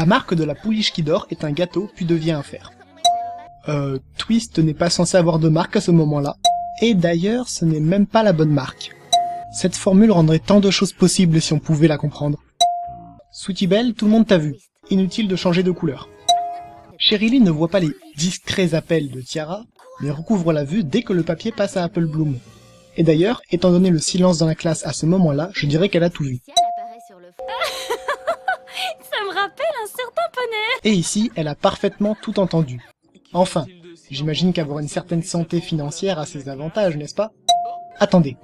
marque de la pouliche qui dort est un gâteau puis devient un fer. Twist n'est pas censé avoir de marque à ce moment-là, et d'ailleurs ce n'est même pas la bonne marque. Cette formule rendrait tant de choses possibles si on pouvait la comprendre. Sweetie Belle, tout le monde t'a vu, inutile de changer de couleur. Cherylee ne voit pas les discrets appels de Tiara, mais recouvre la vue dès que le papier passe à Apple Bloom. Et d'ailleurs, étant donné le silence dans la classe à ce moment-là, je dirais qu'elle a tout vu. Ça me rappelle un certain poney. Et ici, elle a parfaitement tout entendu. Enfin, j'imagine qu'avoir une certaine santé financière a ses avantages, n'est-ce pas? Attendez,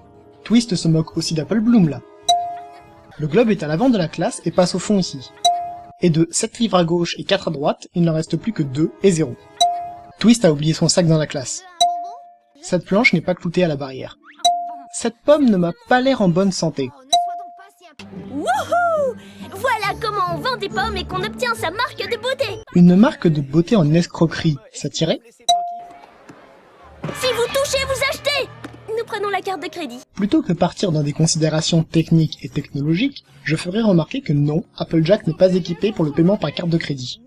Twist se moque aussi d'Apple Bloom là. Le globe est à l'avant de la classe et passe au fond ici. Et de 7 livres à gauche et 4 à droite, il n'en reste plus que 2 et 0. Twist a oublié son sac dans la classe. Cette planche n'est pas cloutée à la barrière. Cette pomme ne m'a pas l'air en bonne santé. Wouhou! Voilà comment on vend des pommes et qu'on obtient sa marque de beauté. Une marque de beauté en escroquerie, ça tirait? Si vous touchez, vous achetez. Nous prenons la carte de crédit. Plutôt que partir dans des considérations techniques et technologiques, je ferai remarquer que non, Applejack n'est pas équipé pour le paiement par carte de crédit.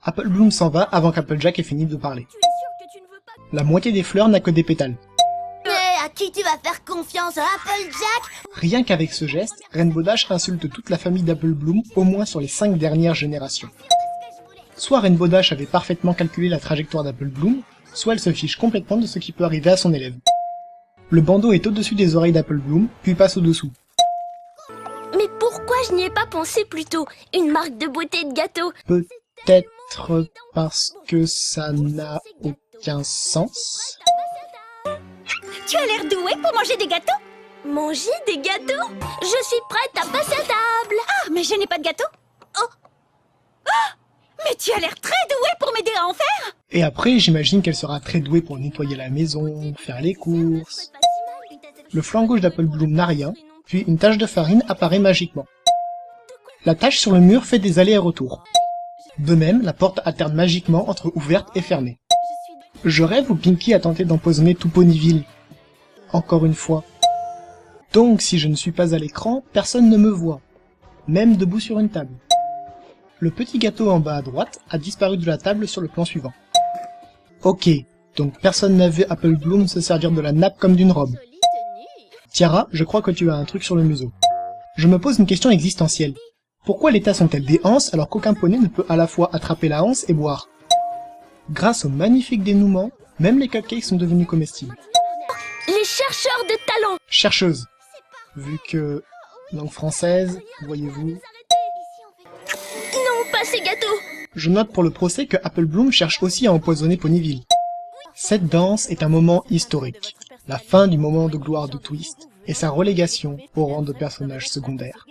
Apple Bloom s'en va avant qu'Applejack ait fini de parler. Tu es sûr que tu ne veux pas... La moitié des fleurs n'a que des pétales. Mais à qui tu vas faire confiance, Applejack? Rien qu'avec ce geste, Rainbow Dash insulte toute la famille d'Apple Bloom, au moins sur les 5 dernières générations. Soit Rainbow Dash avait parfaitement calculé la trajectoire d'Apple Bloom, soit elle se fiche complètement de ce qui peut arriver à son élève. Le bandeau est au-dessus des oreilles d'Apple Bloom, puis passe au-dessous. Mais pourquoi je n'y ai pas pensé plus tôt? Une marque de beauté de gâteau. Peut-être parce que ça n'a aucun sens. Tu as l'air doué pour manger des gâteaux? Manger des gâteaux? Je suis prête à passer à table. Ah, mais je n'ai pas de gâteau. Oh. Ah, mais tu as l'air très doué pour m'aider à en faire. Et après, j'imagine qu'elle sera très douée pour nettoyer la maison, faire les courses. Le flanc gauche d'Apple Bloom n'a rien, puis une tache de farine apparaît magiquement. La tache sur le mur fait des allers et retours. De même, la porte alterne magiquement entre ouverte et fermée. Je rêve où Pinky a tenté d'empoisonner tout Ponyville. Encore une fois. Donc, si je ne suis pas à l'écran, personne ne me voit. Même debout sur une table. Le petit gâteau en bas à droite a disparu de la table sur le plan suivant. Ok, donc personne n'a vu Apple Bloom se servir de la nappe comme d'une robe. Tiara, je crois que tu as un truc sur le museau. Je me pose une question existentielle. Pourquoi les tasses ont-elles des anses alors qu'aucun poney ne peut à la fois attraper la anse et boire? Grâce au magnifique dénouement, même les cupcakes sont devenus comestibles. Les chercheurs de talent. Chercheuse. Vu que... langue française, voyez-vous... Non, pas ces gâteaux. Je note pour le procès que Apple Bloom cherche aussi à empoisonner Ponyville. Cette danse est un moment historique. La fin du moment de gloire de Twist et sa relégation au rang de personnage secondaire.